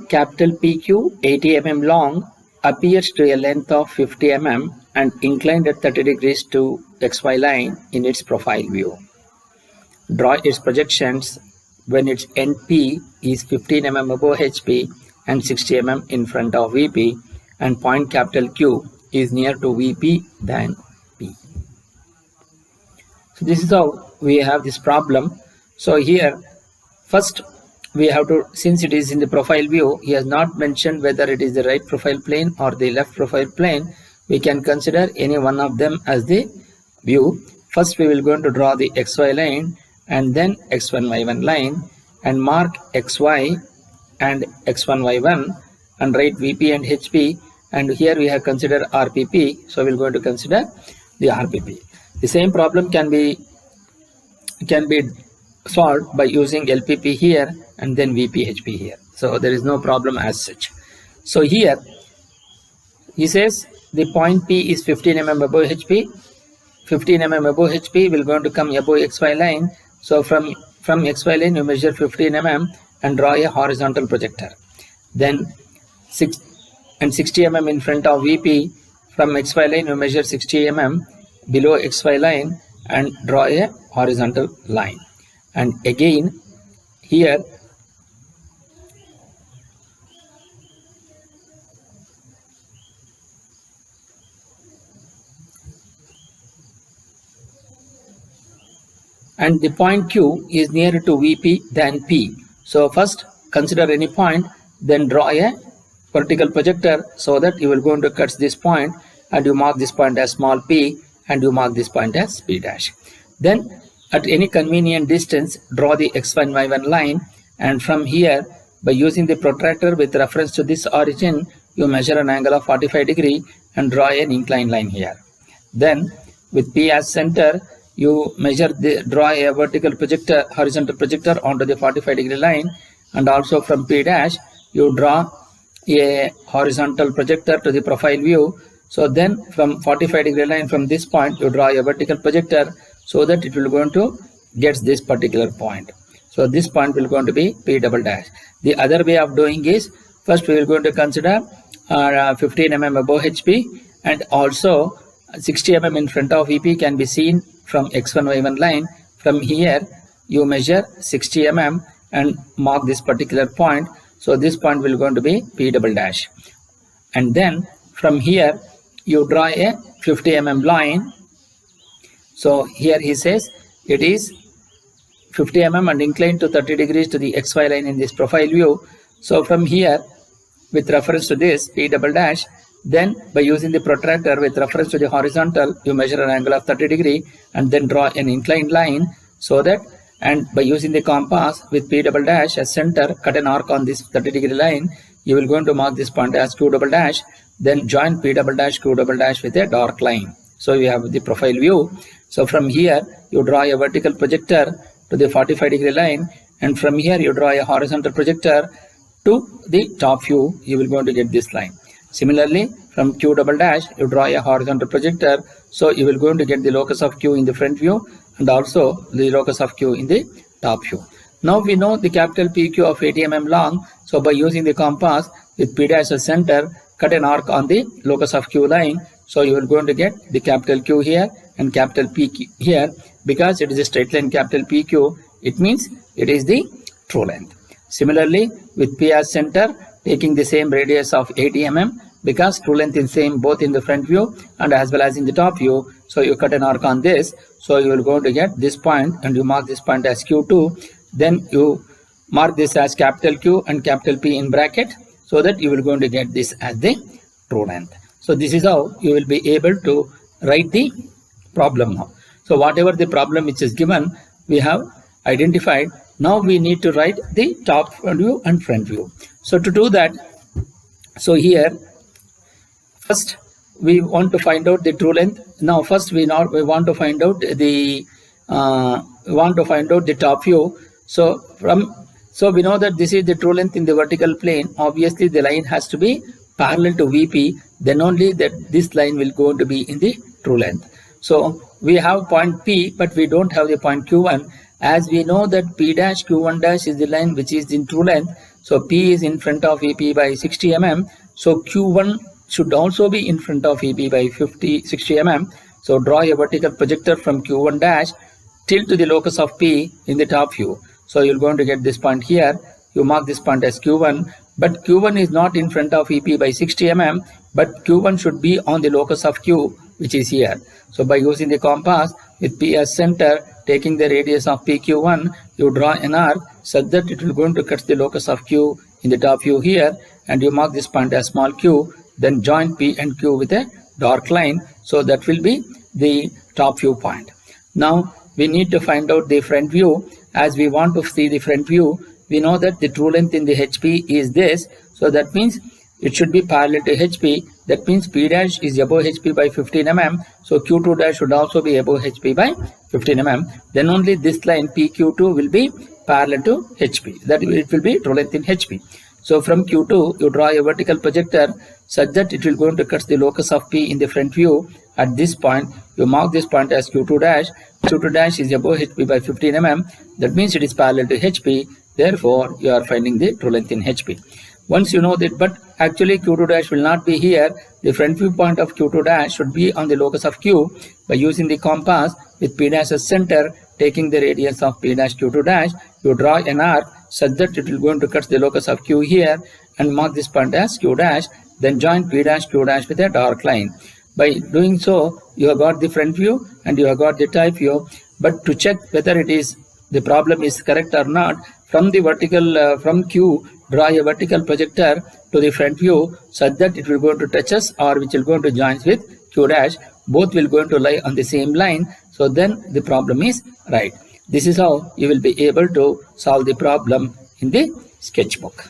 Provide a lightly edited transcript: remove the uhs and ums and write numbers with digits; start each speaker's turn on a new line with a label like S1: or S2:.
S1: capital PQ 80 mm long appears to a length of 50 mm and inclined at 30 degrees to XY line in its profile view. Draw its projections when its NP is 15 mm above HP and 60 mm in front of VP, and point capital Q is nearer to VP than P. So this is how we have this problem. So here first we have to, since it is in the profile view, he has not mentioned whether it is the right profile plane or the left profile plane. We can consider any one of them as the view. First we will going to draw the XY line and then X1 Y1 line and mark XY and X1 Y1 and write VP and HP, and here we have considered RPP, so we are going to consider the RPP. The same problem can be solved by using LPP here and then VP-HP here. So there is no problem as such. So here he says the point P is 15 mm above HP. 15 mm above HP will going to come above XY line. So from XY line you measure 15 mm and draw a horizontal projector. Then 60 mm in front of VP. From XY line you measure 60 mm below XY line and draw a horizontal line. And again here and the point Q is nearer to VP than P. So first consider any point, then draw a vertical projector so that you will going to cut this point and you mark this point as small p and you mark this point as P dash. Then at any convenient distance draw the X1 Y1 line, and from here by using the protractor with reference to this origin you measure an angle of 45 degree and draw an inclined line here. Then with P as center you draw a vertical projector, horizontal projector onto the 45 degree line, and also from P dash you draw a horizontal projector to the profile view. So then from 45 degree line from this point you draw a vertical projector so that it will going to get this particular point. So this point will going to be P double dash. The other way of doing is, first we will going to consider 15 mm above HP and also 60 mm in front of VP can be seen from X1 Y1 line. From here you measure 60 mm and mark this particular point. So this point will going to be P double dash. And then from here you draw a 50 mm line. So here he says it is 50 mm and inclined to 30 degrees to the XY line in this profile view. So from here with reference to this P double dash, then by using the protractor with reference to the horizontal you measure an angle of 30 degree and then draw an inclined line so that, and by using the compass with P double dash as center cut an arc on this 30 degree line. You will going to mark this point as Q double dash, then join P double dash Q double dash with a dark line. So you have the profile view. So from here you draw a vertical projector to the 45 degree line, and from here you draw a horizontal projector to the top view. You will going to get this line. Similarly from Q double dash you draw a horizontal projector, so you will going to get the locus of Q in the front view and also the locus of Q in the top view. Now we know the capital PQ of 80 mm long. So by using the compass with P dash as center cut an arc on the locus of Q line. So you will going to get the capital Q here and capital PQ here. Because it is a straight line capital PQ, it means it is the true length. Similarly with P as center taking the same radius of 80 mm, because true length is same both in the front view and as well as in the top view. So you cut an arc on this. So you will going to get this point and you mark this point as Q2. Then you mark this as capital Q and capital P in bracket so that you will going to get this as the true length. So this is how you will be able to write the problem now. So whatever the problem which is given we have identified. Now we need to write the top view and front view. So to do that, so here first we want to find out the true length. Now first we want to find out the top view. So we know that this is the true length in the vertical plane. Obviously the line has to be parallel to VP, then only that this line will go to be in the true length. So we have point P but we don't have the point Q1. As we know that P dash Q1 dash is the line which is in true length, So P is in front of VP by 60 mm. So Q1 should also be in front of VP by 60 mm. So draw a vertical projector from Q1 dash till to the locus of P in the top view. So you're going to get this point here. You mark this point as Q1, but Q1 is not in front of EP by 60 mm, but Q1 should be on the locus of Q, which is here. So by using the compass with P as center, taking the radius of PQ1, you draw an arc such that it will going to cut the locus of Q in the top view here, and you mark this point as small q, then join P and Q with a dark line. So that will be the top view point. Now we need to find out the front view. As we want to see the front view, we know that the true length in the HP is this. So that means it should be parallel to HP. That means P dash is above HP by 15 mm. So Q2 dash should also be above HP by 15 mm. Then only this line PQ2 will be parallel to HP. That it will be true length in HP. So from Q2, you draw a vertical projector such that it will going to cut the locus of P in the front view. At this point, you mark this point as Q2 dash. Q2 dash is above HP by 15 mm. That means it is parallel to HP. Therefore, you are finding the true length in HP. Once you know that, but actually Q2 dash will not be here. The front view point of Q2 dash should be on the locus of Q. By using the compass with P dash as center, taking the radius of P dash Q2 dash, you draw an arc such that it will going to cut the locus of Q here and mark this point as Q dash. Then join P dash Q dash with a dark line. By doing so, you have got the front view and you have got the type view. But to check whether it is the problem is correct or not, from the vertical from Q, draw a vertical projector to the front view such that it will go to touch us, or which will go to join with Q dash. Both will going to lie on the same line. So then the problem is right. This is how you will be able to solve the problem in the sketchbook.